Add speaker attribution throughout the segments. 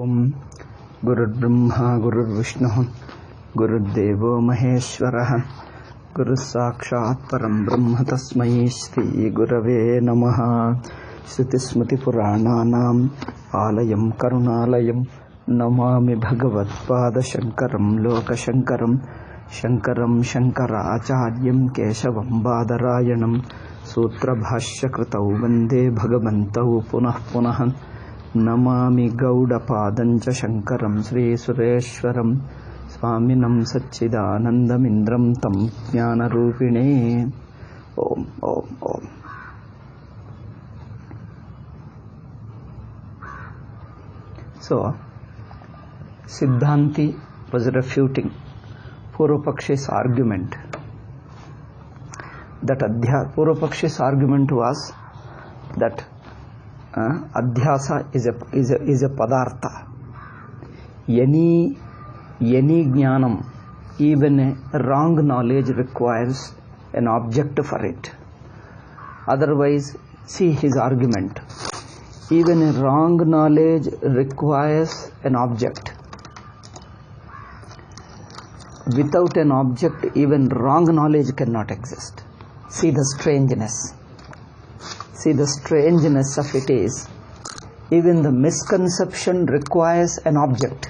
Speaker 1: ओम गुरुर्ब्रह्मा गुरुर्विष्णुः गुरुर्देवो महेश्वरः गुरुस्साक्षात् परं ब्रह्म तस्मै श्री गुरवे नमः। श्रुतिस्मृतिपुराणानाम् आलयं करुणालयं नमामि भगवत्पादशङ्करं लोकशङ्करं शङ्करं शङ्कराचार्यं केशवं बादरायणं सूत्रभाष्यकृतौ वन्दे भगवन्तौ पुनः पुनः। नमामि गौडपादं च शङ्करं श्रीसुरेश्वरं स्वामिनं सच्चिदानन्दमिन्द्रं तं ज्ञानरूपिणे। Om Om Om. So, Siddhanti was refuting Purvapakshi's argument. That Purvapakshi's argument was that Adhyasa is a padartha. Any jnanam, even a wrong knowledge requires an object for it. Otherwise, see his argument. Even a wrong knowledge requires an object. Without an object, even wrong knowledge cannot exist. See the strangeness. See the strangeness of it is, even the misconception requires an object.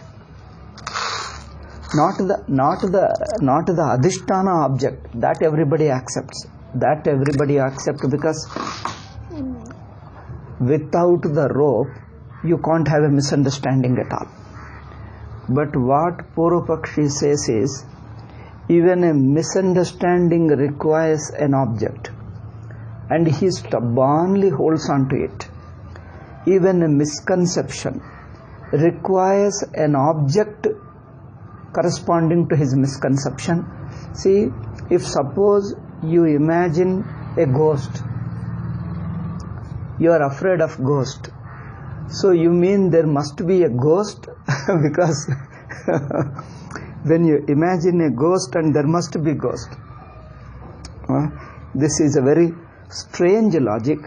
Speaker 1: Not the adhisthana object that everybody accepts. That everybody accepts because without the rope, you can't have a misunderstanding at all. But what Purvapakshi says is, even a misunderstanding requires an object, and he stubbornly holds on to it. Even a misconception requires an object corresponding to his misconception. See, if suppose you imagine a ghost, you are afraid of ghost, so you mean there must be a ghost because when you imagine a ghost and there must be ghost. This is a very strange logic,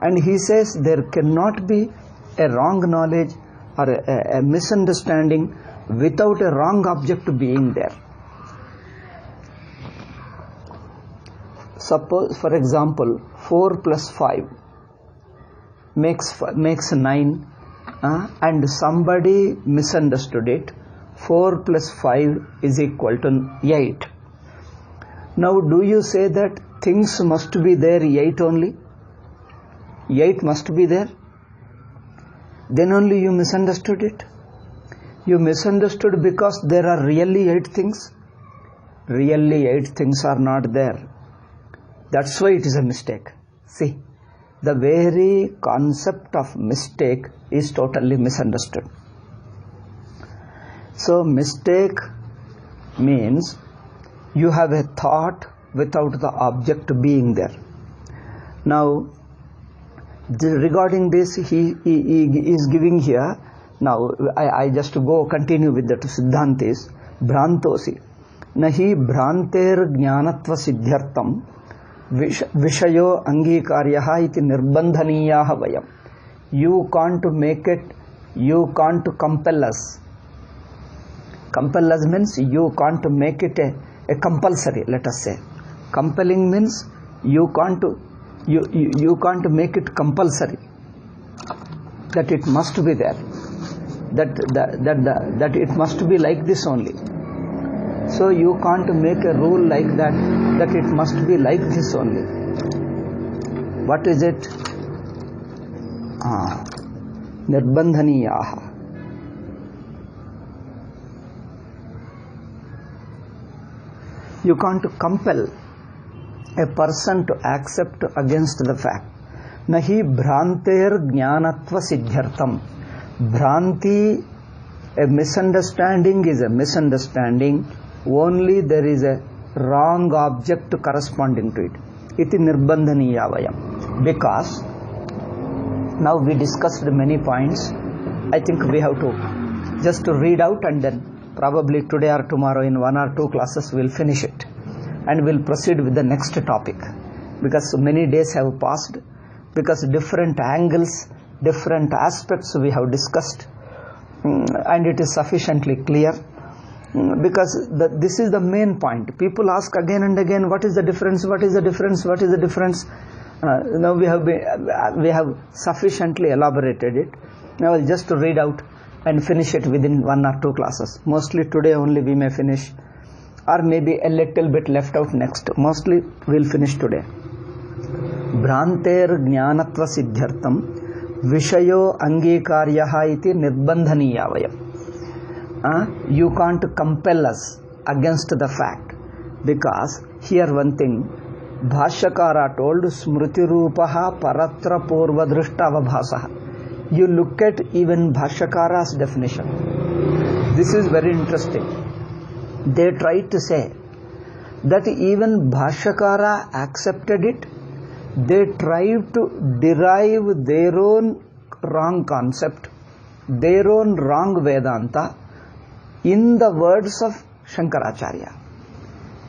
Speaker 1: and he says there cannot be a wrong knowledge or a misunderstanding without a wrong object being there. Suppose, for example, 4 plus 5 makes 9, and somebody misunderstood it. 4 plus 5 is equal to 8. Now, do you say that things must be there 8 only? 8 must be there? Then only you misunderstood it. You misunderstood because there are really 8 things. Really 8 things are not there. That's why it is a mistake. See, the very concept of mistake is totally misunderstood. So, mistake means you have a thought without the object being there. Now, regarding this, he is giving here. Now, I just continue with that Siddhantis. Bhrantosi. Nahi bhranter jnanatva siddhyartam vishayo angikaryaha iti nirbandhaniyaha vayam. You can't make it, you can't compel us. Compel us means you can't make it a compulsory, let us say. Compelling means you can't make it compulsory that it must be there, that it must be like this only. So you can't make a rule like that it must be like this only. What is it? Nirbandhaniyaha. You can't compel a person to accept against the fact. Nahi bhranter jnanatva siddhyartam. Bhranti, a misunderstanding is a misunderstanding, only there is a wrong object corresponding to it. Iti nirbandhaniya vayam. Because now we discussed many points. I think we have to just to read out, and then probably today or tomorrow in 1 or 2 classes we'll finish it and we'll proceed with the next topic, because many days have passed, because different angles, different aspects we have discussed. and it is sufficiently clear, because this is the main point. People ask again and again, what is the difference, what is the difference, what is the difference. Now we have sufficiently elaborated it. Now I'll just read out and finish it within 1 or 2 classes. Mostly today only we may finish, or maybe a little bit left out next. Mostly we'll finish today. Bhranter jnanatva siddhyartam vishayo angikaryah iti nirbandhaniyavayam. You can't compel us against the fact, because here one thing Bhashyakara told, smriti rupaha paratra purva drishta avabhasaha. You look at even Bhashyakara's definition. This is very interesting. They tried to say that even Bhashyakara accepted it. They tried to derive their own wrong concept, their own wrong Vedanta in the words of Shankaracharya.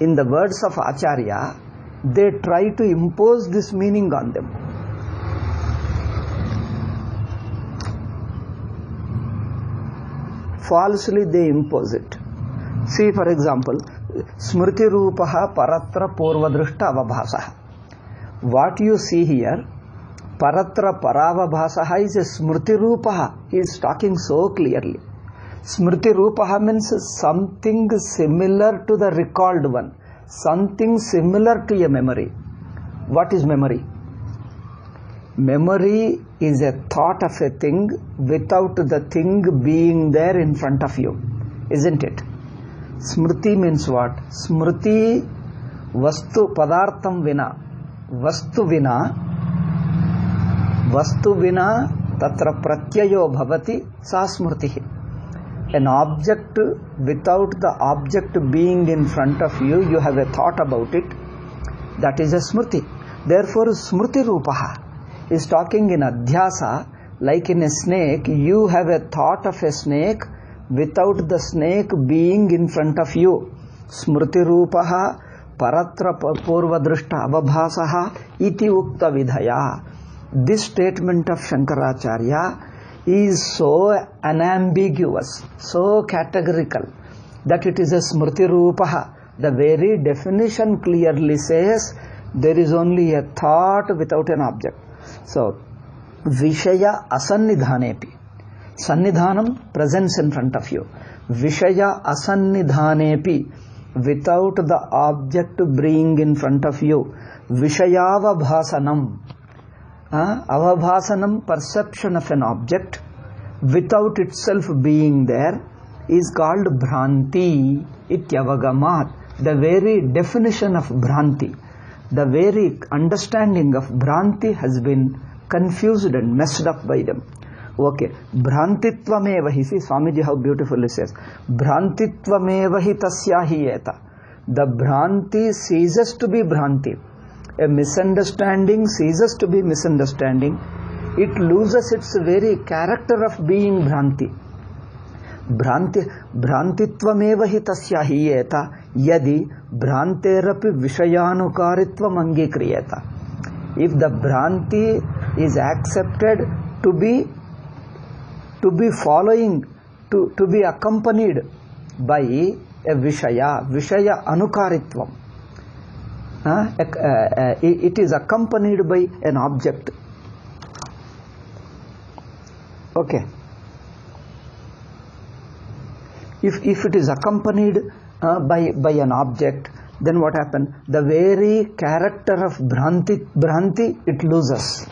Speaker 1: In the words of Acharya, they try to impose this meaning on them. Falsely they impose it. See, for example, smriti rupaha paratra purvadrishta avabhasaha. What you see here, paratra paravabhasaha, is a smriti rupaha. He is talking so clearly. Smriti rupaha means something similar to the recalled one, something similar to a memory. What is memory? Memory is a thought of a thing without the thing being there in front of you, isn't it? Smriti means what? Smriti vastu padartham vina. Vastu vina tatra pratyayo bhavati sa smritihi. An object without the object being in front of you, you have a thought about it, that is a smriti. Therefore smriti rupaha is talking in adhyasa, like in a snake. You have a thought of a snake without the snake being in front of you. Smriti rupaha paratra purva drishta avabhasaha iti ukta vidhaya. This statement of Shankaracharya is so unambiguous, so categorical, that it is a smriti rupaha. The very definition clearly says there is only a thought without an object. So, Vishaya asannidhanepi. Sannidhanam, presence in front of you. Vishaya asannidhanepi, without the object being in front of you. Vishayavabhasanam. Avabhasanam, perception of an object without itself being there, is called Bhranti ityavagamat. The very definition of Bhranti, the very understanding of Bhranti has been confused and messed up by them. Okay, Bhrantitvamevahi, see Swamiji how beautifully says, Bhrantitvamevahi tasyahi eta. The Bhranti ceases to be Bhranti. A misunderstanding ceases to be misunderstanding. It loses its very character of being Bhranti. Bhrantitvamevahi tasyahi eta yadi Bhranterapi vishayanukaritvam angikriyeta. If the Bhranti is accepted to be following, to be accompanied by a Vishaya anukaritvam, it is accompanied by an object. Okay. If it is accompanied by an object, then what happened? The very character of Bhranti it loses.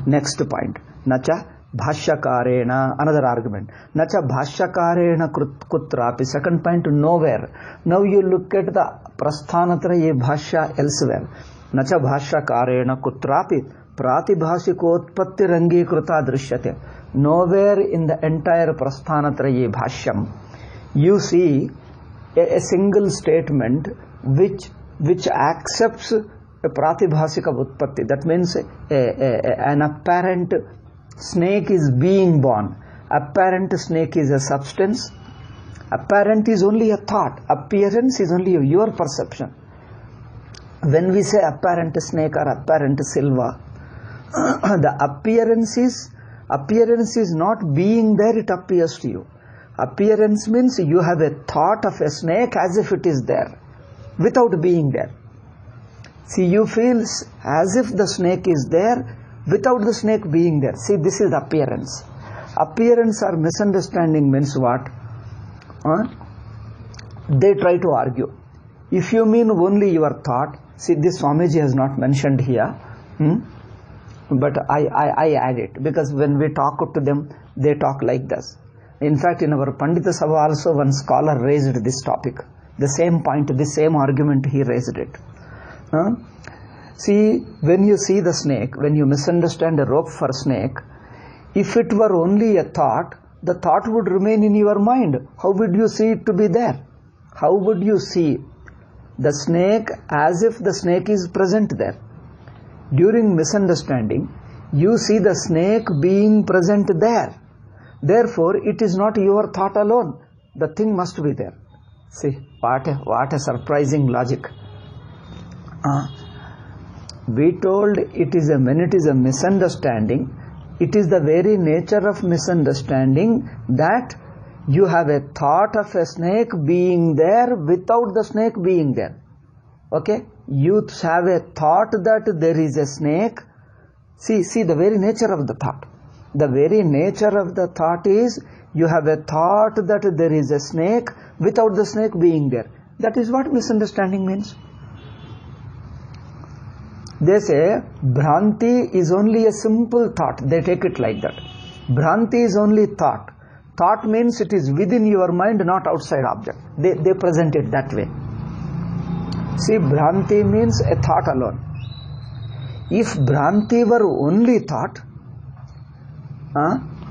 Speaker 1: Next point. Nacha Bhashyakarena, another argument. Nacha Bhashyakarena kutrapi. Second point, nowhere. Now you look at the Prasthanatraye Bhashya elsewhere. Nacha Bhashyakarena kutrapi pratibhashikotpatti rangi kruta drishyate. Nowhere in the entire Prasthanatraye Bhashyam you see a single statement which accepts a pratibhasika utpatti. That means an apparent snake is being born. Apparent snake is a substance. Apparent is only a thought. Appearance is only your perception. When we say apparent snake or apparent silver, the appearances Appearance is not being there, it appears to you. Appearance means you have a thought of a snake as if it is there, without being there. See, you feel as if the snake is there, without the snake being there. See, this is appearance. Appearance or misunderstanding means what? They try to argue. If you mean only your thought, see, this Swamiji has not mentioned here, but I add it, because when we talk to them, they talk like this. In fact, in our Pandita Sabha also, one scholar raised this topic, the same point, the same argument, he raised it. See, when you see the snake, when you misunderstand a rope for snake, if it were only a thought, the thought would remain in your mind. How would you see it to be there? How would you see the snake as if the snake is present there? During misunderstanding, you see the snake being present there. Therefore, it is not your thought alone. The thing must be there. See, what a surprising logic. We told when it is a misunderstanding, it is the very nature of misunderstanding that you have a thought of a snake being there without the snake being there. Okay? You have a thought that there is a snake. See the very nature of the thought. The very nature of the thought is you have a thought that there is a snake without the snake being there. That is what misunderstanding means. They say Bhranti is only a simple thought. They take it like that. Bhranti is only thought. Thought means it is within your mind, not outside object. They present it that way. See, Bhranti means a thought alone. If Bhranti were only thought,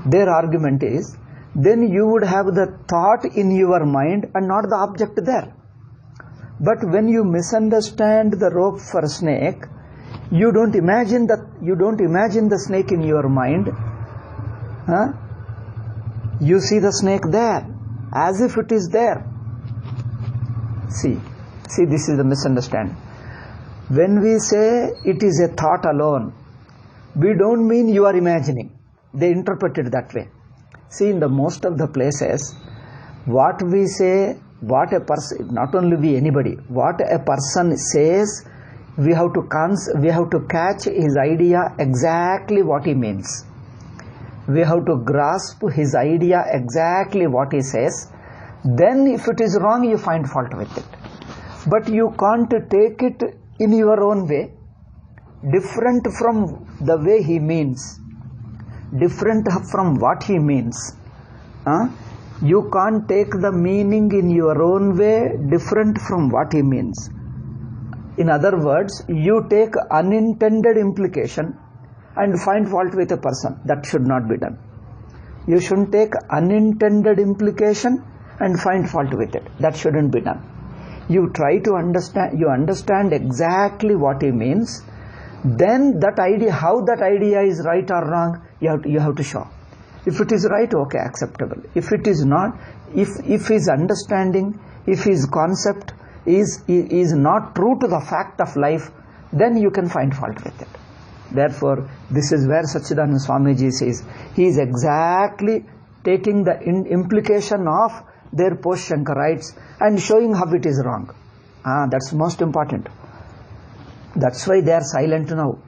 Speaker 1: their argument is, then you would have the thought in your mind and not the object there. But when you misunderstand the rope for snake, you don't imagine the snake in your mind. You see the snake there, as if it is there. See, this is the misunderstanding. When we say it is a thought alone, we don't mean you are imagining. They interpret it that way. See, in the most of the places, what we say, what a person, not only we, anybody, what a person says, we have to catch his idea exactly what he means. We have to grasp his idea exactly what he says. Then if it is wrong, you find fault with it. But you can't take it in your own way, different from the way he means, different from what he means. You can't take the meaning in your own way, different from what he means. In other words, you take unintended implication and find fault with a person. That should not be done. You shouldn't take unintended implication and find fault with it. That shouldn't be done. You try to understand, you understand exactly what he means. Then that idea, how that idea is right or wrong, you have to show. If it is right, okay, acceptable. If it is not, if his understanding, if his concept is not true to the fact of life, then you can find fault with it. Therefore, this is where Sachidananda Swamiji says, he is exactly taking the implication of their post-Shankarites and showing how it is wrong. That's most important. That's why they are silent now.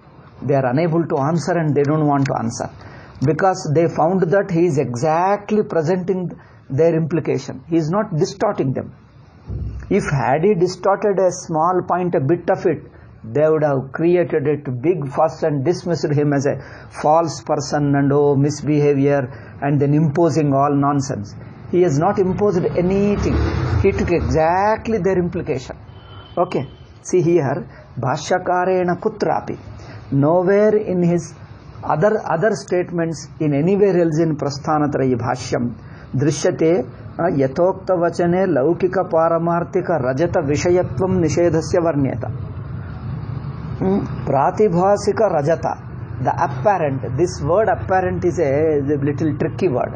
Speaker 1: They are unable to answer and they don't want to answer. Because they found that he is exactly presenting their implication. He is not distorting them. If had he distorted a small point, a bit of it, they would have created it big fuss and dismissed him as a false person and misbehavior and then imposing all nonsense. He has not imposed anything. He took exactly their implication. Okay. See here, Bhashyakarena kutrapi. Nowhere in his other statements, in anywhere else in Prasthanatrayi Bhashyam, Drishyate Yatokta Vachane Laukika Paramartika Rajata Vishayatvam Nishedhasya Varnyata. Pratibhasika Rajata, the apparent. This word apparent is a little tricky word.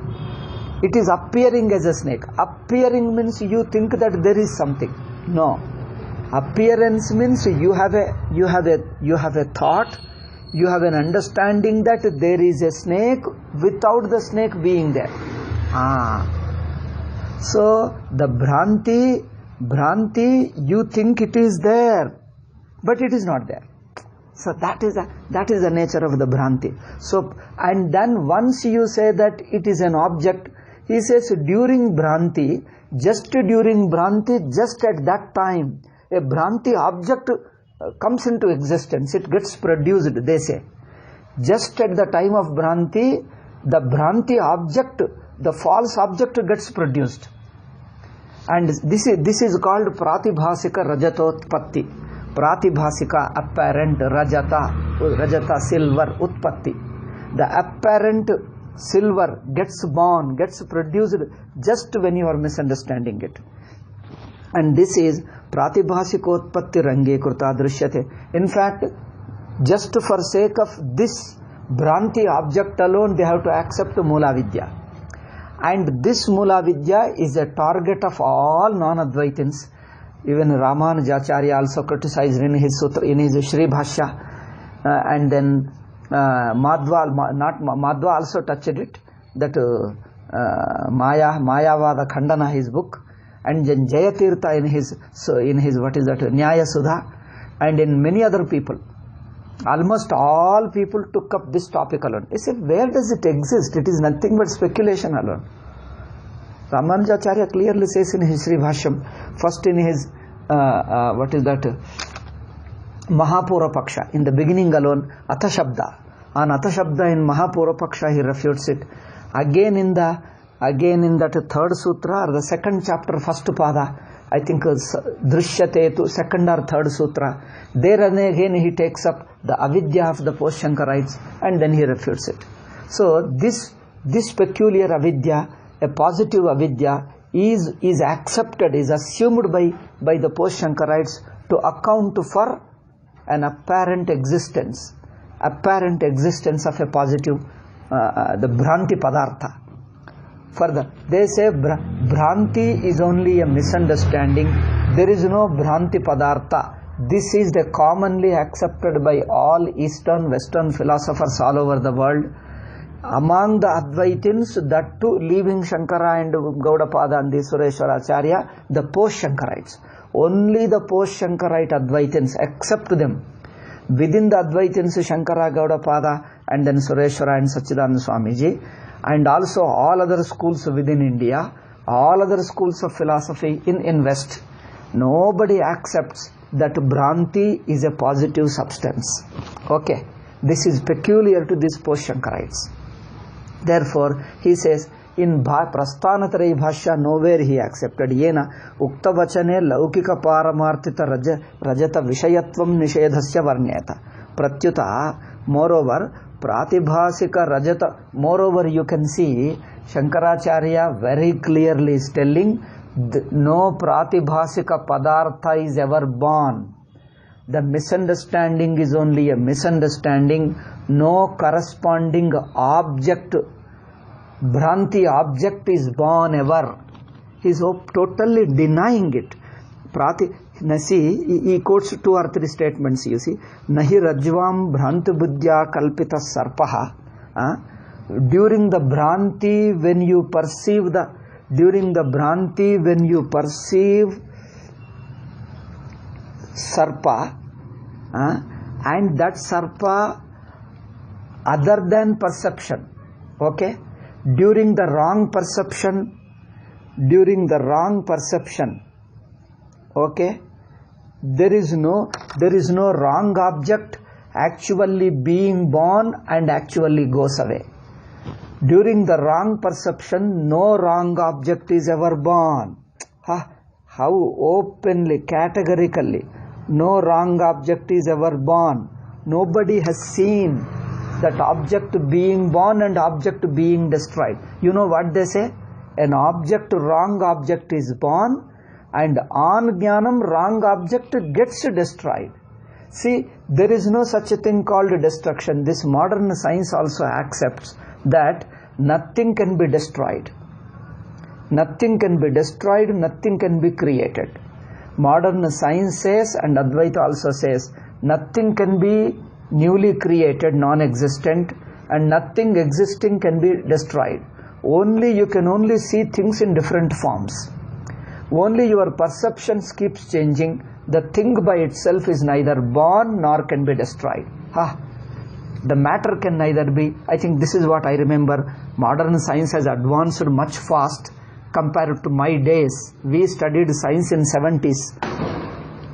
Speaker 1: It is appearing as a snake. Appearing means you think that there is something. No. Appearance means you have a thought, You have an understanding that there is a snake without the snake being there. So the Bhranti, you think it is there, but it is not there. So that is the nature of the Bhranti. So, and then once you say that it is an object, he says during Bhranti, just at that time, a Bhranti object comes into existence, it gets produced, they say. Just at the time of Bhranti, the Bhranti object, the false object gets produced. And this is called Pratibhasika Rajatotpatti. Pratibhasika, apparent, Rajata, silver, Utpatti. The apparent silver gets born, gets produced just when you are misunderstanding it. And this is Pratibhasikotpatti Range Kurta Drishyate. In fact, just for sake of this Bhranti object alone, they have to accept Mula Vidya. And this Mula Vidya is a target of all non-Advaitins. Even Ramanujacharya also criticized in his sutra, in his Shri Bhashya, and then Madhva also touched it, that Mayavada Khandana, his book, and then Jayatirtha in his what is that, Nyaya Sudha, and in many other people. Almost all people took up this topic alone. They said, where does it exist? It is nothing but speculation alone. Ramanujacharya clearly says in his Sri Bhashyam, first in his what is that, Mahapura Paksha, in the beginning alone, Atashabda. On Atashabda in Mahapura Paksha he refutes it. Again in that third sutra, or the second chapter, first pada, I think Drishyate to second or third sutra, there and again he takes up the avidya of the post-Shankarites and then he refutes it. So this peculiar avidya, a positive avidya, is accepted, is assumed by the post-Shankarites to account for an apparent existence of a positive, the Bhranti Padartha. Further, they say Bhranti is only a misunderstanding. There is no Bhranti Padartha. This is the commonly accepted by all Eastern, Western philosophers all over the world. Among the Advaitins, that too, leaving Shankara and Gaudapada and the Sureshwaracharya, the post-Shankarites. Only the post-Shankarite Advaitins, accept them. Within the Advaitins, Shankara, Gaudapada, and then Sureshwara and Sachidananda Swamiji, and also all other schools within India, all other schools of philosophy in West, nobody accepts that Bhranti is a positive substance. Okay, this is peculiar to these post-Shankarites. Therefore, he says, in Prasthanatrayi Bhashya, nowhere he accepted. Yena Ukta Vachane Laukika Paramartita Rajata Vishayatvam Nishedhasya Varnyata. Pratyuta, moreover, Pratibhasika Rajata, moreover, you can see Shankaracharya very clearly is telling no Pratibhasika Padartha is ever born. The misunderstanding is only a misunderstanding. No corresponding object, Bhranti object is born ever. He is totally denying it. He quotes 2 or 3 statements, you see. Nahi Rajvam Bhranti Buddhya Kalpita Sarpaha. During the Bhranti, when you perceive Sarpa, and that Sarpa other than perception, okay, during the wrong perception, okay, there is no wrong object actually being born and actually goes away. During the wrong perception, no wrong object is ever born. How openly, categorically, no wrong object is ever born. Nobody has seen that object being born and object being destroyed. You know what they say? An object, wrong object is born, and on Jnanam, wrong object gets destroyed. See, there is no such a thing called destruction. This modern science also accepts that nothing can be destroyed. Nothing can be destroyed, nothing can be created. Modern science says, and Advaita also says, nothing can be newly created, non-existent, and nothing existing can be destroyed. You can only see things in different forms. Only your perceptions keeps changing. The thing by itself is neither born nor can be destroyed. The matter can neither be. I think this is what I remember. Modern science has advanced much fast compared to my days. We studied science in 70s.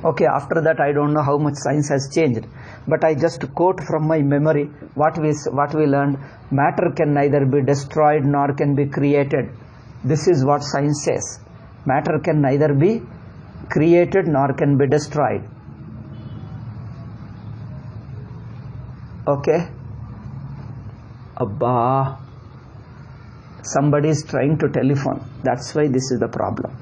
Speaker 1: Okay, after that I don't know how much science has changed, but I just quote from my memory what we learned. Matter can neither be destroyed nor can be created. This is what science says. Matter can neither be created nor can be destroyed. Okay? Abba, somebody is trying to telephone. That's why this is the problem.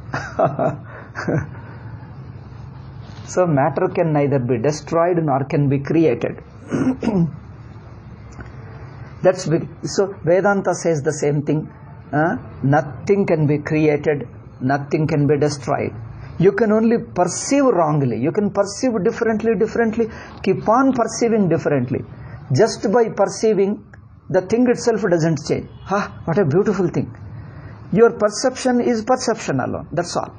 Speaker 1: So matter can neither be destroyed nor can be created. That's big. So Vedanta says the same thing. Nothing can be created, nothing can be destroyed. You can only perceive wrongly. You can perceive differently. Keep on perceiving differently. Just by perceiving, the thing itself doesn't change. What a beautiful thing. Your perception is perception alone. That's all.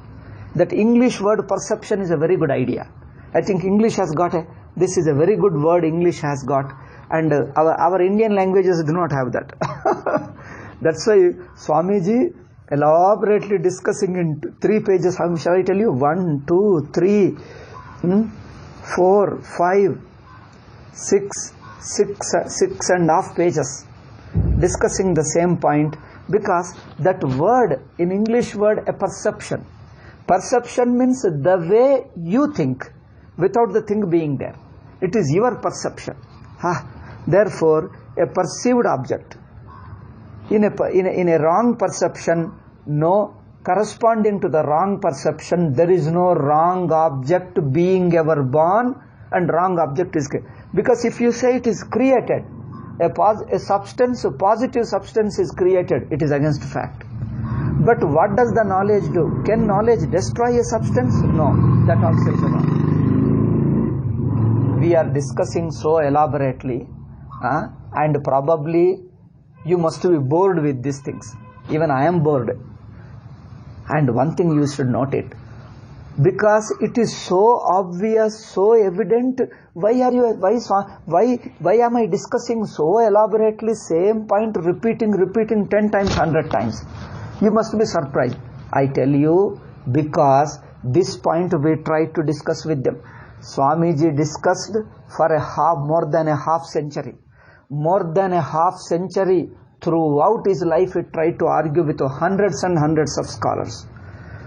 Speaker 1: That English word perception is a very good idea. I think English has got this is a very good word English has got, and our Indian languages do not have that. That's why Swamiji elaborately discussing in 3 pages. How shall I tell you? 1, 2, 3, 4, 5, 6 and a half pages discussing the same point, because that word in English word, a perception. Perception means the way you think without the thing being there. It is your perception. Therefore, a perceived object in a wrong perception, no, corresponding to the wrong perception, there is no wrong object being ever born and wrong object is created. Because if you say it is created, a substance, a positive substance is created, it is against fact. But what does the knowledge do? Can knowledge destroy a substance? No, that also is wrong. We are discussing so elaborately, and probably you must be bored with these things. Even I am bored. And one thing you should note it, because it is so obvious, so evident. Why am I discussing so elaborately same point, repeating 10 times, 100 times? You must be surprised. I tell you, because this point we tried to discuss with them. Swamiji discussed for more than a half century. More than a half century throughout his life he tried to argue with hundreds and hundreds of scholars.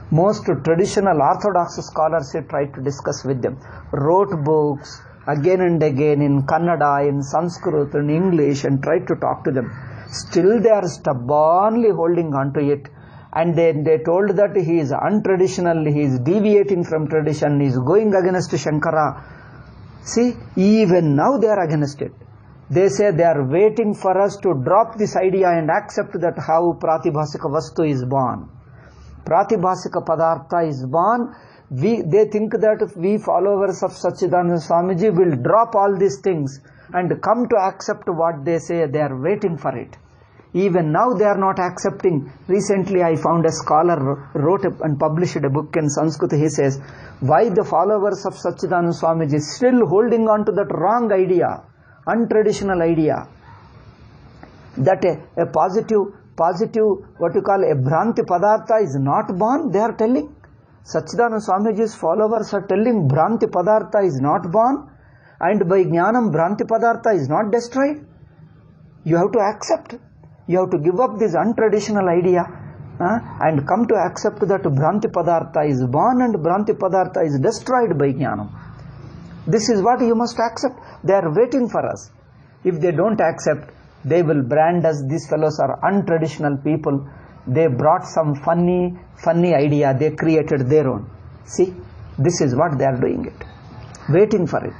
Speaker 1: Most traditional orthodox scholars he tried to discuss with them. Wrote books again and again in Kannada, in Sanskrit, in English, and tried to talk to them. Still they are stubbornly holding on to it, and they told that he is untraditional, he is deviating from tradition, he is going against Shankara. See, even now they are against it. They say they are waiting for us to drop this idea and accept that how Pratibhasika Vastu is born. Pratibhasika Padartha is born. They think that we followers of Sachidananda Swamiji will drop all these things and come to accept what they say. They are waiting for it. Even now they are not accepting. Recently I found a scholar wrote and published a book in Sanskrit. He says, why the followers of Sachidananda Swamiji still holding on to that wrong idea, untraditional idea, that a positive, what you call a Bhranti Padartha is not born. They are telling. Sachidananda Swamiji's followers are telling Bhranti Padartha is not born, and by Jnanam Bhranti Padartha is not destroyed. You have to accept. You have to give up this untraditional idea and come to accept that Bhranti Padartha is born and Bhranti Padartha is destroyed by Jnanam. This is what you must accept. They are waiting for us. If they don't accept, they will brand us. These fellows are untraditional people. They brought some funny idea. They created their own. See, this is what they are doing it. Waiting for it.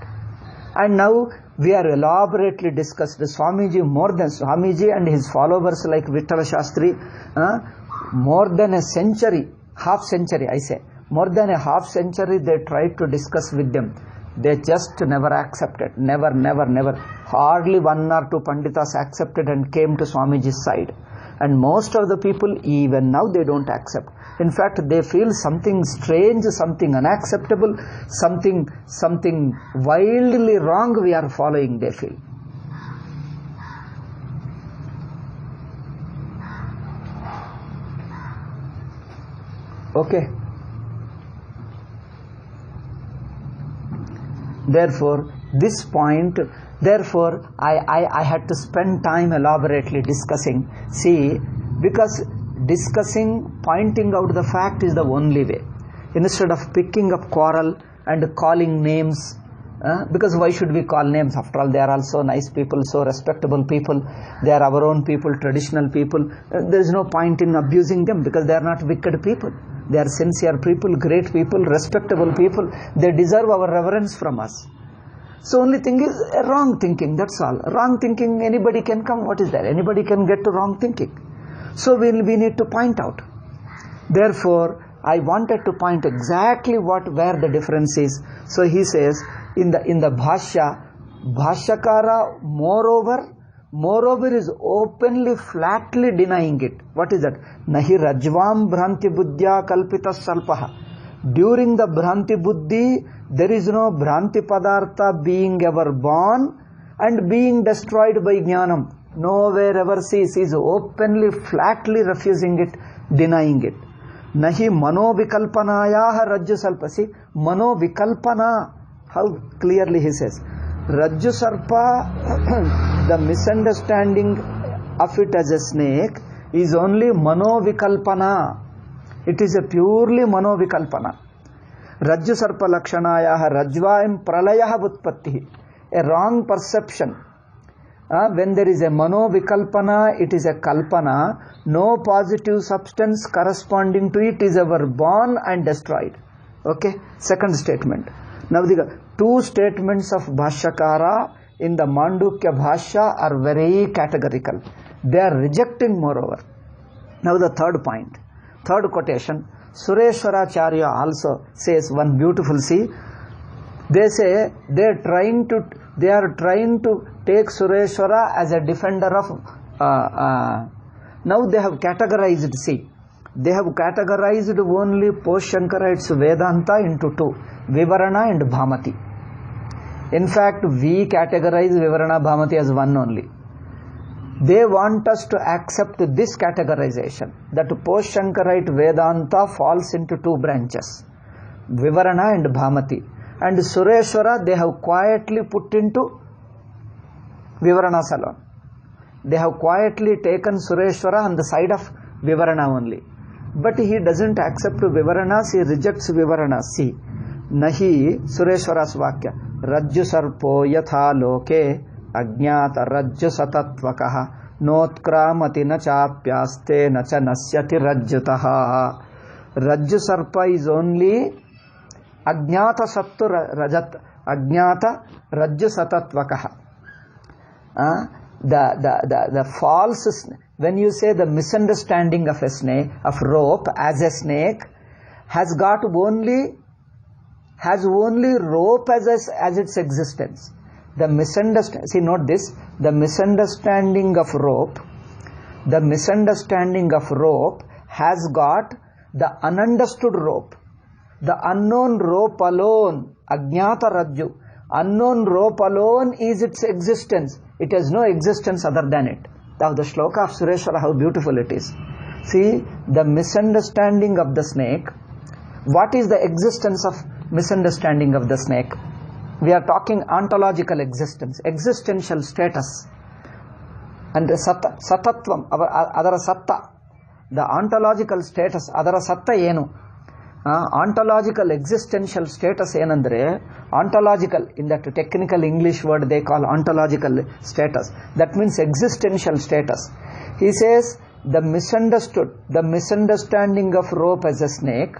Speaker 1: And now we are elaborately discussed. Swamiji and his followers like Vitthala Shastri, more than a century, half century I say, more than a half century they tried to discuss with them. They just never accepted. Never. Hardly 1 or 2 Panditas accepted and came to Swamiji's side. And most of the people, even now, they don't accept. In fact, they feel something strange, something unacceptable, something wildly wrong we are following, they feel. Okay. Therefore, this point, therefore, I had to spend time elaborately discussing. See, because discussing, pointing out the fact is the only way. Instead of picking up quarrel and calling names, because why should we call names? After all, they are also nice people, so respectable people. They are our own people, traditional people. There is no point in abusing them because they are not wicked people. They are sincere people, great people, respectable people. They deserve our reverence from us. So only thing is wrong thinking, that's all. Wrong thinking, anybody can come. What is that? Anybody can get to wrong thinking. So we need to point out. Therefore, I wanted to point exactly where the difference is. So he says in the Bhashya, Bhashyakara moreover is openly, flatly denying it. What is that? Nahi rajvam bhranti buddhya kalpita salpaha. During the bhranti buddhi, there is no bhranti padartha being ever born and being destroyed by jnanam. Nowhere ever sees. He is openly, flatly refusing it, denying it. Nahi mano vikalpanayaha rajju salpasi. Mano vikalpana. How clearly he says. Rajju sarpa, the misunderstanding of it as a snake is only mano vikalpana. It is a purely mano vikalpana. Rajju sarpa lakshanayaha rajvaim pralayaha utpattihi. A wrong perception. When there is a mano vikalpana, it is a kalpana. No positive substance corresponding to it is ever born and destroyed. Okay. Second statement. Now the 2 statements of Bhashyakara in the Mandukya Bhashya are very categorical. They are rejecting moreover. Now the third point, third quotation, Sureshwaracharya also says one beautiful, see, they say they are trying to take Sureshwara as a defender of, now they have categorized, see, they have categorized only post-Shankarites Vedanta into 2, Vivarana and Bhamati. In fact, we categorize Vivarana Bhamati as one only. They want us to accept this categorization, that post-Shankarite Vedanta falls into 2 branches, Vivarana and Bhamati. And Sureshwara they have quietly put into Vivarana salon. They have quietly taken Sureshwara on the side of Vivarana only. But he doesn't accept Vivaranas, he rejects Vivaranas. See, Nahi Sureshwara's Vakya, Rajju Sarpo Yatha Loke Ajnata Rajju Satatvakaha Notkramati Nachapyaste Nacha Nasyati Rajjutaha. Rajju Sarpa is only Ajnata Sattu Rajat, Ajnata Rajju Satatvakaha. The false, when you say the misunderstanding of a snake, of rope as a snake, has only rope as its existence. The misunderstanding, see, note this, the misunderstanding of rope has got the ununderstood rope, the unknown rope alone, Ajnata Rajju, unknown rope alone is its existence. It has no existence other than it. Now the shloka of Sureshwara, how beautiful it is. See, the misunderstanding of the snake. What is the existence of misunderstanding of the snake? We are talking ontological existence, existential status. And satatvam, adara satta. The ontological status, adara satta enu. Ontological existential status enandre, ontological, in that technical English word they call ontological status. That means existential status. He says the misunderstanding of rope as a snake,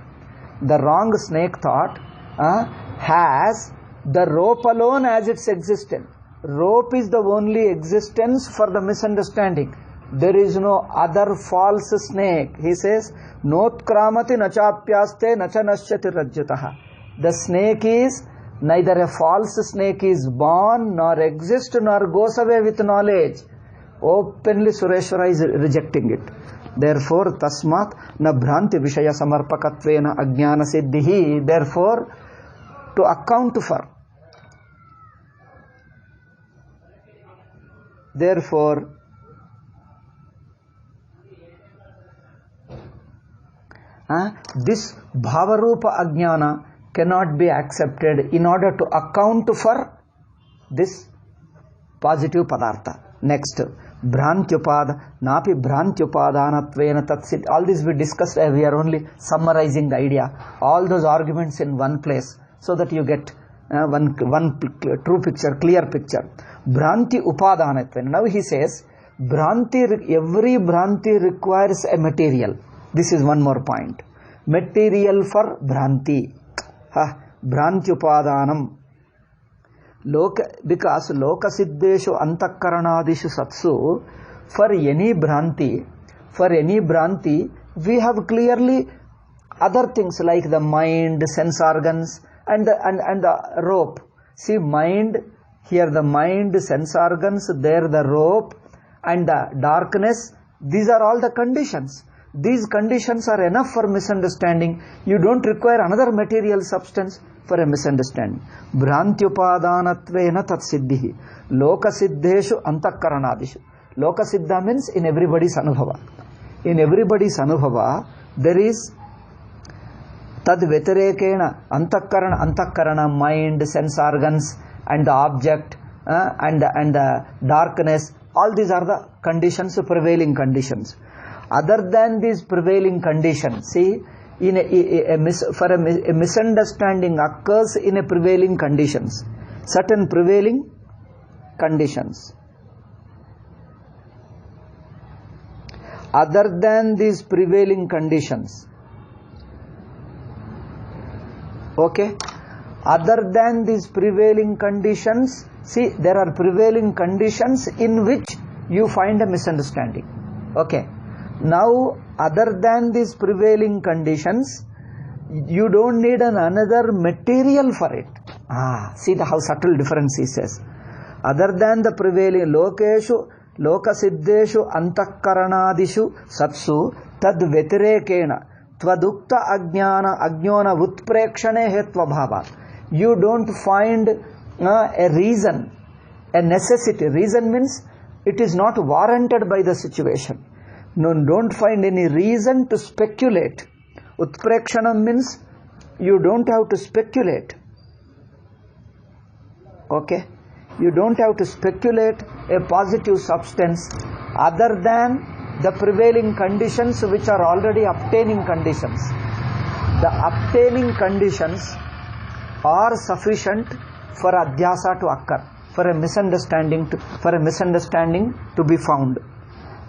Speaker 1: the wrong snake thought, has the rope alone as its existence. Rope is the only existence for the misunderstanding. There is no other false snake. He says, Notkramati nachapyaste nacha nasyati rajjutaha. The snake is Neither a false snake is born, nor exists, nor goes away with knowledge. Openly Sureshwara is rejecting it. Therefore, tasmat na bhranti vishaya samarpakatvena ajnana siddhihi. Therefore, to account for. Therefore, this bhavarupa ajnana cannot be accepted in order to account for this positive padartha. Next, bhrantyupada napi bhrantyupadanatvena tatsit. All this we discussed. We are only summarizing the idea. All those arguments in one place so that you get one true picture, clear picture. Bhranti upadanatvena. Now he says, every bhranti requires a material. This is one more point. Material for bhranti. Bhrantyupadanam. Because lokasiddeshu antakaranadishu satsu, for any bhranti, we have clearly other things like the mind, sense organs, and the rope. See, mind, here the mind, sense organs, there the rope, and the darkness. These are all the conditions. These conditions are enough for misunderstanding. You don't require another material substance for a misunderstanding. Bhrantyupadanatvena tatsiddhihi. Lokasiddheshu antakaranadishu. Lokasiddha means in everybody's anubhava. In everybody's anubhava, there is tad vetirekena antakarana, mind, sense organs, and the object, and the darkness. All these are the conditions, prevailing conditions. Other than these prevailing conditions, see, a misunderstanding occurs in a prevailing conditions. Certain prevailing conditions. Other than these prevailing conditions, okay, other than these prevailing conditions, see, there are prevailing conditions in which you find a misunderstanding. Okay. Now, other than these prevailing conditions, you don't need another material for it. See how subtle difference he says. Other than the prevailing lokeshu, lokasiddeshu antakaranadishu satsu tad vetirekena tvadukta ajnana utprekshane hetva bhava. You don't find a reason, a necessity. Reason means it is not warranted by the situation. No, don't find any reason to speculate. Utprekshanam means you don't have to speculate. Okay? You don't have to speculate a positive substance other than the prevailing conditions which are already obtaining conditions. The obtaining conditions are sufficient for adhyasa to occur, for a misunderstanding to be found.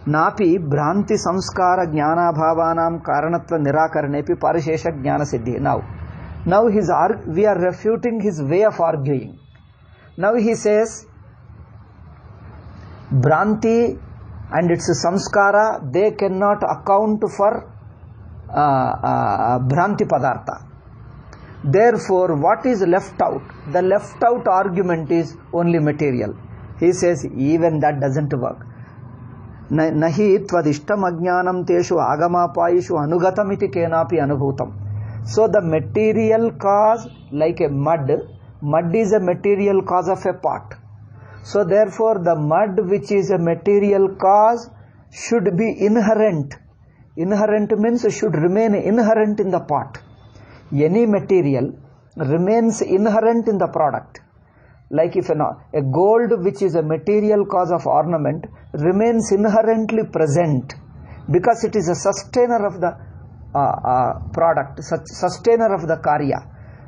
Speaker 1: Napi bhranti samskara jnana bhavanam karanatva nirakarnepi parishesha jnana siddhi. Now we are refuting his way of arguing. Now he says bhranti and its samskara, they cannot account for bhranti padartha. Therefore, what is left out? The left out argument is only material. He says even that doesn't work. Nahi tvadishtam ajnanam teshu agamapayishu anugatamiti kenapi anubhutam. So the material cause, like a mud is a material cause of a pot. So therefore the mud, which is a material cause, should be inherent. Inherent means should remain inherent in the pot. Any material remains inherent in the product. Like if a gold, which is a material cause of ornament, remains inherently present because it is a sustainer of the product, sustainer of the karya.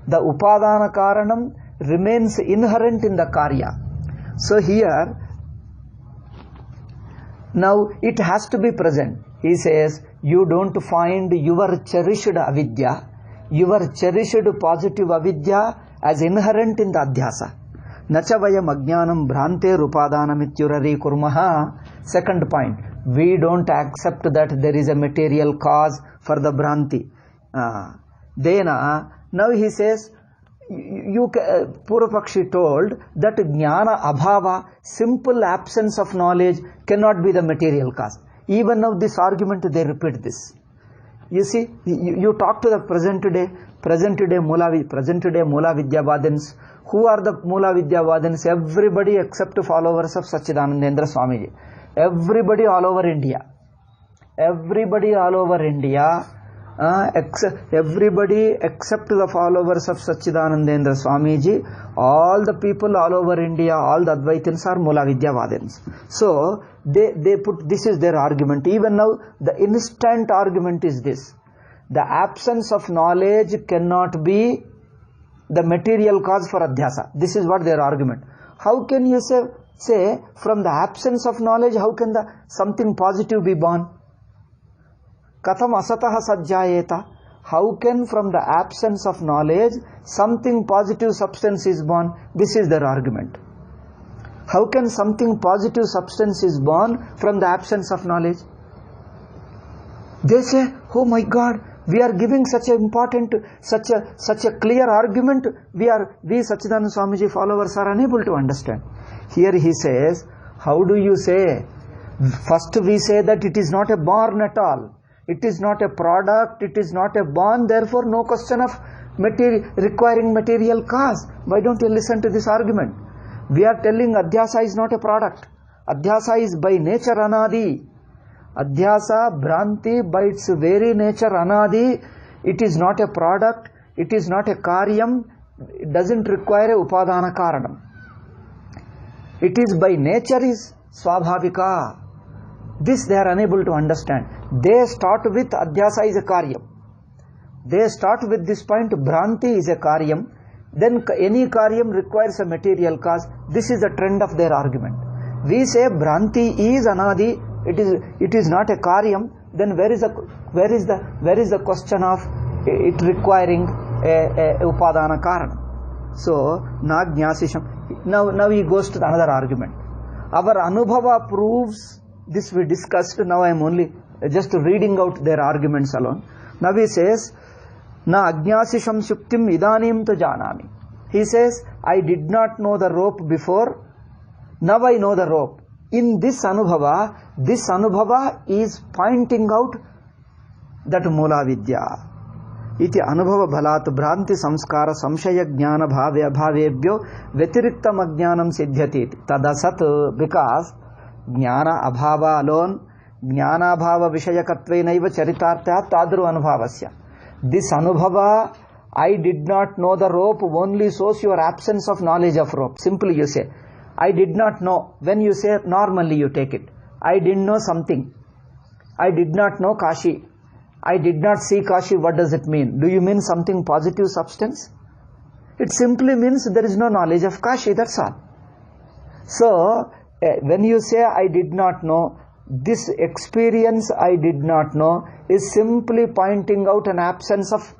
Speaker 1: The upadana karanam remains inherent in the karya. So here, now it has to be present. He says, you don't find your cherished avidya, your cherished positive avidya as inherent in the adhyasa. Nachavayam ajnanam bhrante rupadanamityurari kurmaha. Second point, we don't accept that there is a material cause for the bhranti. Now he says, Purvapakshi told that jnana abhava, simple absence of knowledge, cannot be the material cause. Even now this argument they repeat this. You see, you talk to the present day Mula Vidyavadins. Who are the Mula Vidyavadins? Everybody except followers of Sachidanandendra Swamiji. Everybody all over India. Everybody all over India. Everybody except the followers of Sachidanandendra Swamiji, all the people all over India, all the Advaitins are Mula Vidyavadins. So they put, this is their argument. Even now the instant argument is this: the absence of knowledge cannot be the material cause for adhyasa. This is what their argument. How can you say from the absence of knowledge, how can the something positive be born? Katham asataha sajjayeta. How can from the absence of knowledge something positive substance is born? This is their argument. How can something positive substance is born from the absence of knowledge? They say, oh my God, we are giving such a important, such a clear argument. We Sachidananda Swamiji followers are unable to understand. Here he says, how do you say? First we say that it is not a born at all. It is not a product, it is not a born, therefore no question of requiring material cause. Why don't you listen to this argument? We are telling adhyasa is not a product. Adhyasa is by nature anadi. Adhyasa, Bhranti, by its very nature anadi, it is not a product, it is not a karyam, it doesn't require a upadana karanam. It is by nature is swabhavika. This they are unable to understand. They start with adhyasa is a karyam. They start with this point, Bhranti is a karyam. Then any karyam requires a material cause. This is the trend of their argument. We say Bhranti is anadi, it is not a karyam. Then where is the question of it requiring a upadana karana? So Nagnasisham. Now he goes to another argument. Our Anubhava proves this we discussed. Now I am only just reading out their arguments alone. Now he says, Na Ajnasisham Shuktim Idanim to Janami. He says, I did not know the rope before, now I know the rope. In this Anubhava is pointing out that Mula Vidya. Iti Anubhava Bhalat Bhranti Samskara Samshaya Jnana Bhavebhyo Vetiriktam Ajnanam Siddhyati. Tadasat, because Jnana Abhava alone, Jnana Bhava Vishayakatvenaiva Charitartha Tadru Anubhavasya. This Anubhava, I did not know the rope, only shows your absence of knowledge of rope. Simply you say, I did not know. When you say normally you take it. I didn't know something. I did not know Kashi. I did not see Kashi. What does it mean? Do you mean something positive substance? It simply means there is no knowledge of Kashi, that's all. So, when you say I did not know, this experience I did not know is simply pointing out an absence of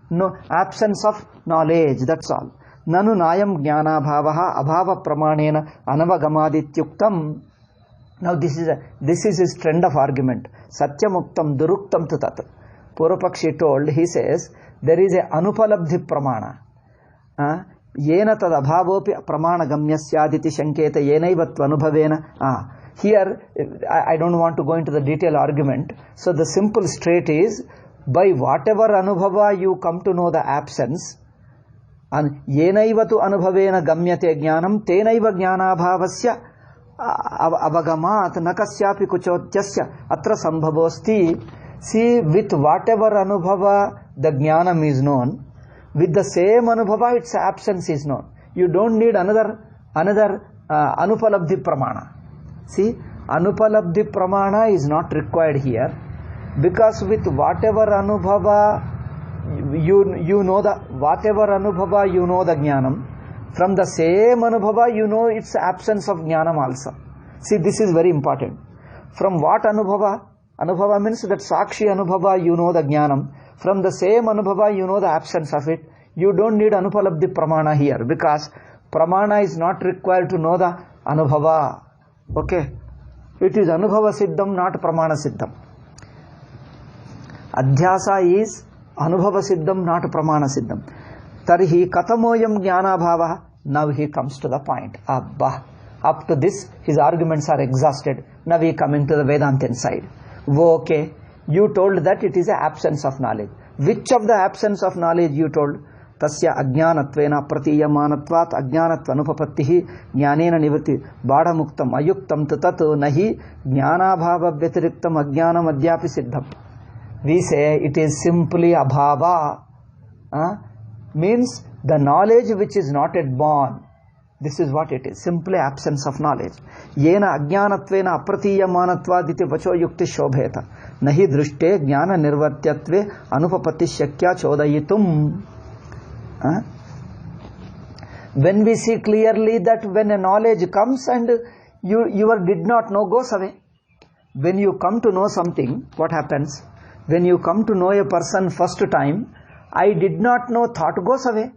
Speaker 1: knowledge, that's all. Nanu nayam jnana bhavaha abhava pramanena anavagamaadityuktam. Now this is his trend of argument. Satyamuktam duruktam tutat. Purvapakshi told, he says, there is a anupalabdhi pramana. Yena tad abhavopi pramana gamyasyaditi shanketa yenaivatva anubhavena. Here, I don't want to go into the detailed argument. So the simple straight is, by whatever anubhava you come to know the absence, and yenaivatu anubhavena gamyate jnanam tenaiva jnanabhavasya avagamat nakasyapi kuchotyasya atra sambhavosti. See, with whatever anubhava the jnanam is known, with the same anubhava its absence is known. You don't need another anupalabdhi pramana. See, anupalabdhi pramana is not required here, because with whatever anubhava you know the jnanam, from the same anubhava you know its absence of jnanam also. See, this is very important. From what anubhava? Anubhava means that sakshi anubhava you know the jnanam. From the same anubhava you know the absence of it. You don't need anupalabdhi pramana here, because pramana is not required to know the anubhava. Okay, it is anubhava siddham, not pramana siddham. Adhyasa is anubhava siddham, not pramana siddham. Tarhi katamoyam jnanabhava. Now he comes to the point. Abba. Up to this, his arguments are exhausted. Now we coming to the Vedantin side. Okay, you told that it is an absence of knowledge. Which of the absence of knowledge you told? Tasya ajnanatvena pratiyamanatvat ajnanatvanupapattihi jnanena nivati badhamuktam ayuktam tatat nahi jnanabhava vyatiriktam ajnanam adhyapi siddham. We say it is simply abhava. Means the knowledge which is not yet born. This is what it is. Simply absence of knowledge. Yena ajnanatvena apratiyamanatvad iti vacho yukti shobheta. Nahi drushte jnana nirvartyatve anupapatti shakya chodayitum. When we see clearly that when a knowledge comes and your did not know goes away. When you come to know something, what happens? When you come to know a person first time, I did not know thought goes away.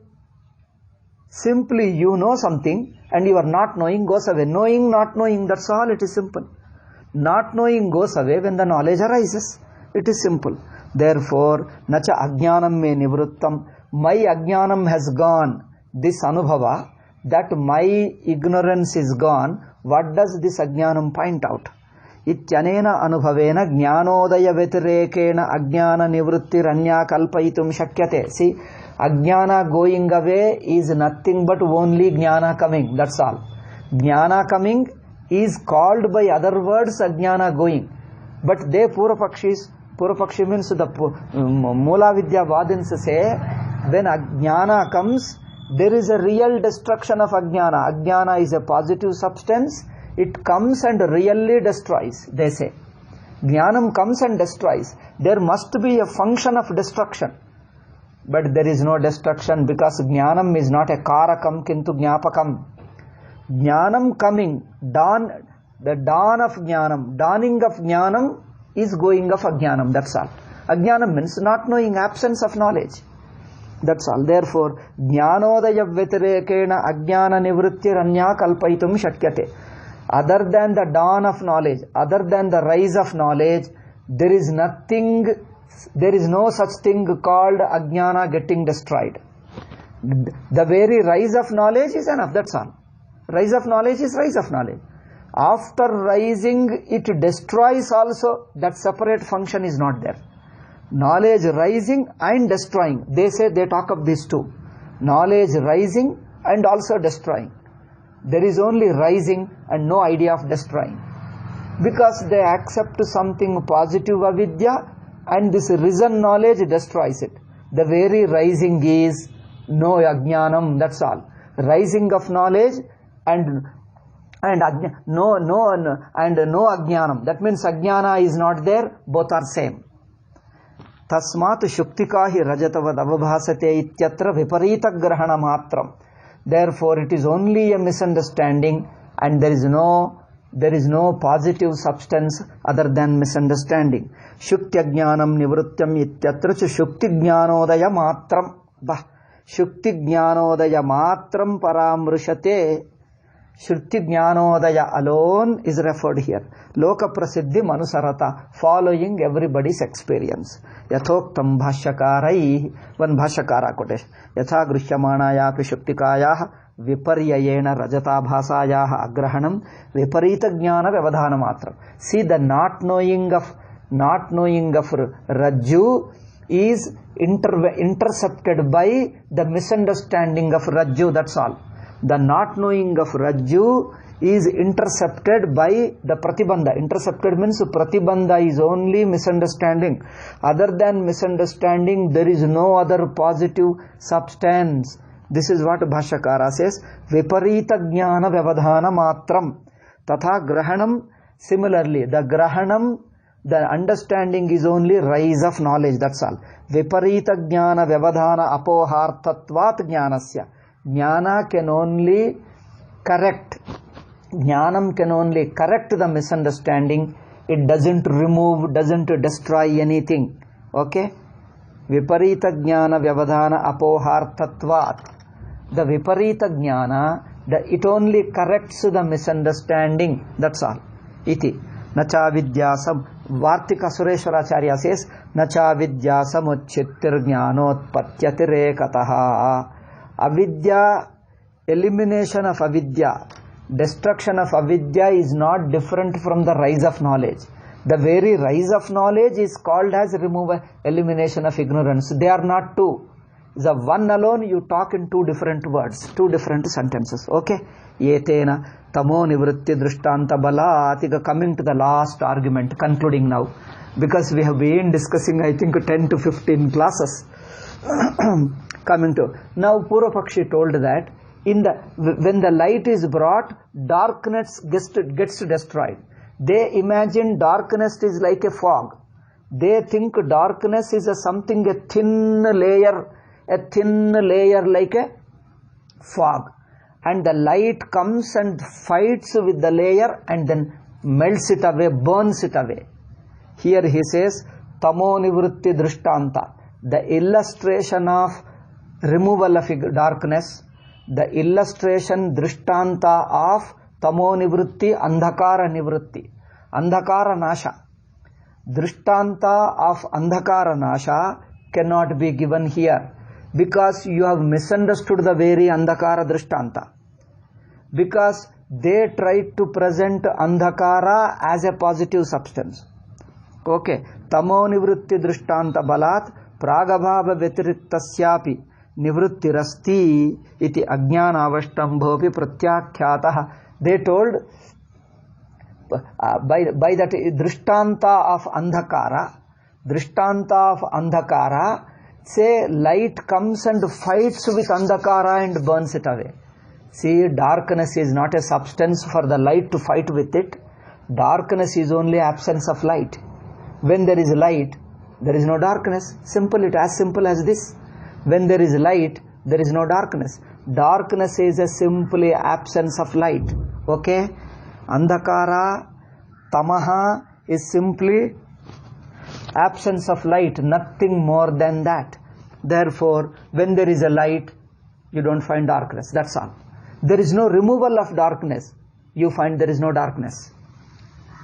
Speaker 1: Simply you know something and you are not knowing goes away. Knowing, not knowing, that's all. It is simple. Not knowing goes away when the knowledge arises. It is simple. Therefore, nacha ajnanam me nivruttam. My ajnanam has gone. This anubhava, that my ignorance is gone. What does this ajnanam point out? Ityanena anubhavena jnanodaya vetirekena ajnana nivrittiranya kalpayitum shakyate. See, ajnana going away is nothing but only jnana coming. That's all. Jnana coming is called by other words ajnana going. But they Purvapakshi means the Mula Vidya Vadins say, when ajnana comes, there is a real destruction of ajnana. Ajnana is a positive substance. It comes and really destroys, they say. Jnanam comes and destroys. There must be a function of destruction. But there is no destruction because jnanam is not a karakam kintu jnapakam. Jnanam coming, the dawn of jnanam, dawning of jnanam is going of ajnanam, that's all. Ajnanam means not knowing, absence of knowledge. That's all. Therefore, jnanodaya vyatirekena ajnana nivrittiranya kalpaitum shakyate. Other than the dawn of knowledge, other than the rise of knowledge, there is nothing, there is no such thing called ajnana getting destroyed. The very rise of knowledge is enough, that's all. Rise of knowledge is rise of knowledge. After rising, it destroys also, that separate function is not there. Knowledge rising and destroying. They say, they talk of these two. Knowledge rising and also destroying. There is only rising and no idea of destroying. Because they accept something positive avidya and this risen knowledge destroys it. The very rising is no ajnanam, that's all. Rising of knowledge and no ajnanam. That means ajnana is not there, both are same. Tasmat shuktika hi rajatavad avabhasate ityatra viparita grahana matram. Therefore, it is only a misunderstanding and there is no positive substance other than misunderstanding. Shuktya jnanam nivrutyam ityatra cha shukti jnanodaya matram. Shukti jnanodaya matram paramrushate. Shruti jnanodaya alone is referred here. Loka prasiddhi manusarata, following everybody's experience. Yathoktam bhashyakarai, one bhashyakara quotation. Yatha grishyamanaya shuktikaya viparyayena rajata bhasayaha agrahanam viparita jnana vyavadhana matram. See, the not knowing of Rajju is intercepted by the misunderstanding of Rajju, that's all. The not knowing of Rajju is intercepted by the Pratibandha. Intercepted means Pratibandha is only misunderstanding. Other than misunderstanding, there is no other positive substance. This is what Bhashyakara says. Viparita jnana vyavadhana matram. Tatha grahanam. Similarly, the grahanam, the understanding is only rise of knowledge, that's all. Viparita jnana vyavadhana apohartatvat jnanasya. Jnana can only correct. Jnanam can only correct the misunderstanding. It doesn't remove, doesn't destroy anything. Okay? Viparita jnana vyavadhana apohartatvat. The viparita jnana, it only corrects the misunderstanding. That's all. Iti. Nacha vidyasam. Vartika Sureshwaracharya says, Nacha vidyasam uchittir jnanotpatyatire kataha. Avidya, elimination of avidya, destruction of avidya is not different from the rise of knowledge. The very rise of knowledge is called as removal, elimination of ignorance. They are not two. The one alone you talk in two different words, two different sentences. Okay? Yetena tamo nivritti drishtanta balat. Coming to the last argument, concluding now. Because we have been discussing, I think, 10 to 15 classes. Coming to now, Purvapakshi told that when the light is brought, darkness gets destroyed. They imagine darkness is like a fog. They think darkness is a thin layer like a fog. And the light comes and fights with the layer and then melts it away, burns it away. Here he says, Tamo nivritti drishtanta, the illustration of removal of darkness, the illustration drishtanta of Tamo nivritti, andhakara nivritti, andhakara nasha. Drishtanta of andhakara nasha cannot be given here because you have misunderstood the very andhakara drishtanta. Because they tried to present andhakara as a positive substance. Okay. Tamo nivritti drishtanta balat pragabhava vyatiritasyapi nivrittirasti iti ajnana avashtambhopi pratyakhyatah. They told by that drishtanta of andhakara, say light comes and fights with andhakara and burns it away. See, darkness is not a substance for the light to fight with it. Darkness is only absence of light. When there is light, there is no darkness. As simple as this. When there is light, there is no darkness. Darkness is a simply absence of light. Okay? Andhakara, tamaha is simply absence of light, nothing more than that. Therefore, when there is a light, you don't find darkness. That's all. There is no removal of darkness. You find there is no darkness.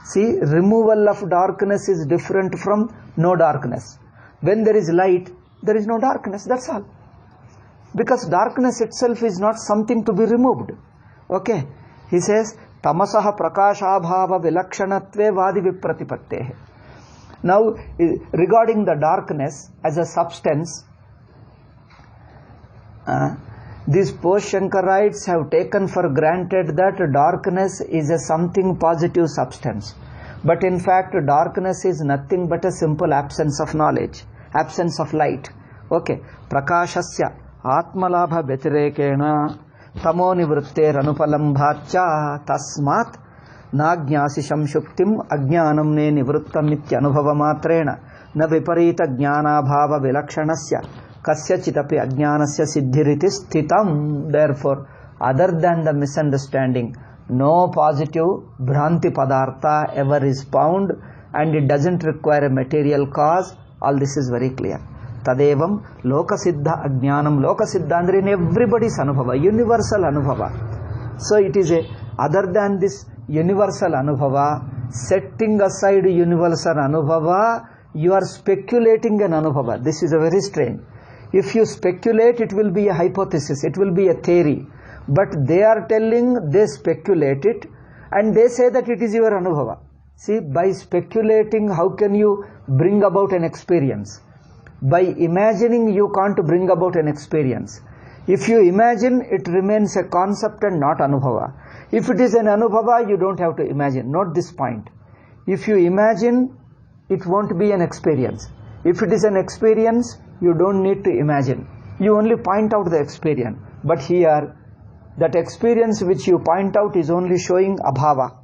Speaker 1: See, removal of darkness is different from no darkness. When there is light, there is no darkness. That's all. Because darkness itself is not something to be removed. Okay? He says, tamasaha prakashabhava vilakshanatve vadi vipratipatte. Now, regarding the darkness as a substance, these post-Shankarites have taken for granted that darkness is a something positive substance. But in fact, darkness is nothing but a simple absence of knowledge, absence of light. Okay. Prakashasya atmalabha vyatirekena tamo nivritter anupalambhacha tasmat nagyasisham shuktim ajnanam ne nivrittam ityanubhava matrena na viparita jnanabhava vilakshanasya kasyachitapi ajnanasya siddhiriti sthitam. Therefore, other than the misunderstanding, no positive bhranti padartha ever is found, and it doesn't require a material cause. All this is very clear. Tadevam lokasiddha ajnanam. Lokasiddha andre in everybody's anubhava, universal anubhava. So it is other than this universal anubhava, setting aside universal anubhava, you are speculating an anubhava. This is a very strange. If you speculate, it will be a hypothesis, it will be a theory. But they are telling they speculate it and they say that it is your anubhava. See, by speculating, how can you bring about an experience? By imagining, you can't bring about an experience. If you imagine, it remains a concept and not anubhava. If it is an anubhava, you don't have to imagine. Note this point. If you imagine, it won't be an experience. If it is an experience, you don't need to imagine. You only point out the experience. But here, that experience which you point out is only showing abhava.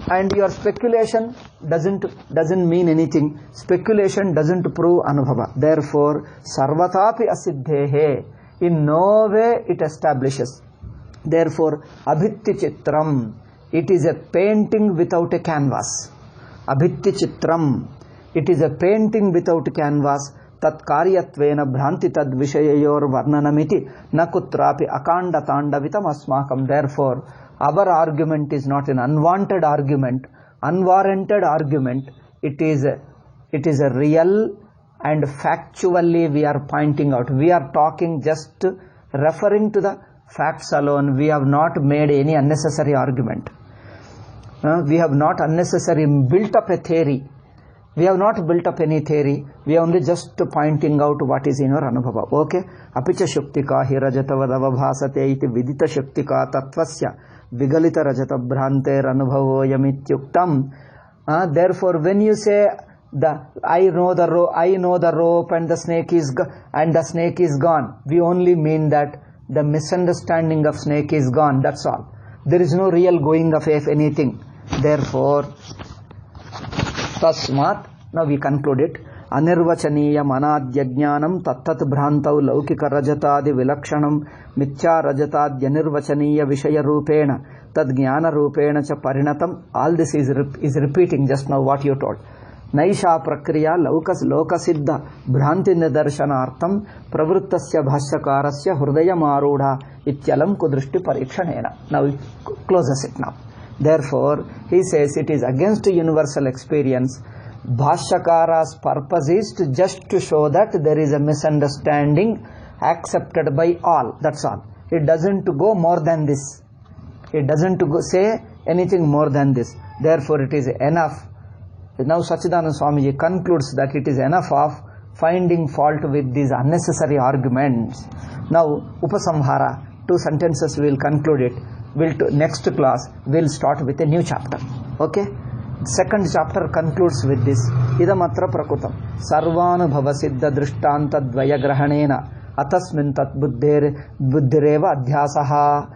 Speaker 1: And your speculation doesn't mean anything. Speculation doesn't prove anubhava. Therefore, sarvatapi asiddhehe. In no way it establishes. Therefore, abhitti chitram. It is a painting without a canvas. Abhitti chitram. It is a painting without a canvas. Tat karyatvena bhranti tad vishayayor varnanamiti nakutrapi akanda tandavitam asmakam. Therefore, our argument is not an unwanted argument, unwarranted argument. It is a real and factually we are pointing out. We are talking just referring to the facts alone. We have not made any unnecessary argument. We have not unnecessarily built up a theory. We have not built up any theory. We are only just pointing out what is in our anubhava. Okay? Apicha shuktika hi rajatavadava bhasate iti vidita shuktika tattvasya vigalita rajata bhranter anubhavo yamityuktam. Therefore, when you say I know the rope and the snake is gone, we only mean that the misunderstanding of snake is gone. That's all. There is no real going of anything. Therefore, tasmat. Now we conclude it. Anirvachaniya manadhyajnanam tattat bhrantau laukika rajatadi vilakshanam mithya rajatadya nirvachaniya vishaya rupena tad jnana rupena cha parinatam. All this is repeating just now what you told. Naisha prakriya lokasiddha bhranti nidarshanartham pravrittasya bhashyakarasya hridaya marudha ityalam kudrishti parikshanena. Now he closes it now. Therefore, he says it is against universal experience. Bhashyakara's purpose is just to show that there is a misunderstanding accepted by all. That's all. It doesn't go more than this. It doesn't say anything more than this. Therefore, it is enough. Now, Sachidananda Swamiji concludes that it is enough of finding fault with these unnecessary arguments. Now, Upasamhara, 2 sentences we will conclude it. Next class, we will start with a new chapter. Okay? Second chapter concludes with this. Idamatra prakutam. Sarvanubhava siddha drishtanta dvaya grahanena atasmin tat buddhireva adhyasaha.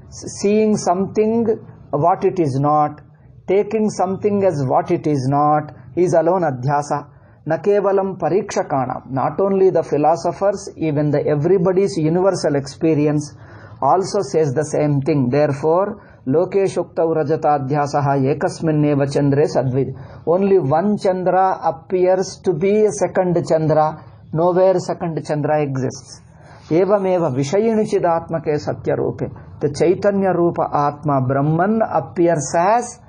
Speaker 1: Seeing something what it is not, taking something as what it is not, is alone adhyasa. Nakevalam parikshakana. Not only the philosophers, even everybody's universal experience also says the same thing. Therefore, Lokeshuktau rajatadhyasaha ekasminneva chandre sadvid. Only one Chandra appears to be a second Chandra. Nowhere second Chandra exists. Evameva vishayini chidatmake satya rupe. The Chaitanya Rupa Atma Brahman appears as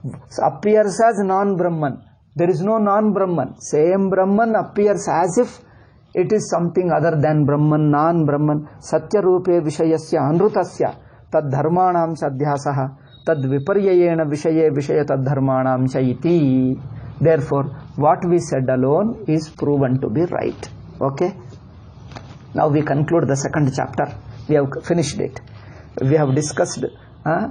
Speaker 1: non-Brahman. There is no non-Brahman. Same Brahman appears as if it is something other than Brahman, non-Brahman. Satya rupe vishayasya anrutasya tad dharmanam sadhyasaha tad viparyayena vishaye vishaya tad dharmanam chaiti. Therefore, what we said alone is proven to be right. Okay? Now we conclude the second chapter. We have finished it. We have discussed to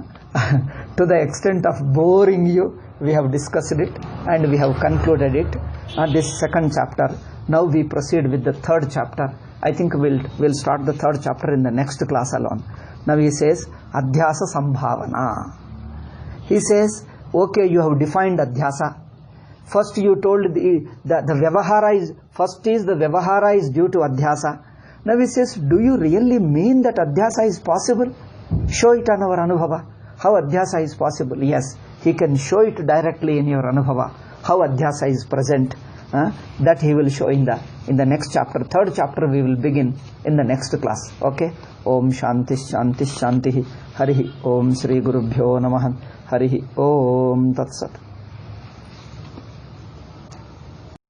Speaker 1: the extent of boring you, we have discussed it and we have concluded it. This second chapter. Now we proceed with the third chapter. I think we'll start the third chapter in the next class alone. Now he says Adhyasa Sambhavana. He says, okay, you have defined Adhyasa. First you told the Vyavahara is, first is the Vyavahara is due to Adhyasa. Now he says, do you really mean that Adhyasa is possible? Show it on our Anubhava. How Adhyasa is possible? Yes, he can show it directly in your Anubhava. How Adhyasa is present. That he will show in the next chapter. Third chapter we will begin in the next class. Okay? Om Shanti Shanti Shanti. Harihi Om Sri Gurubhyo Namaha. Harihi Om Tat Sat.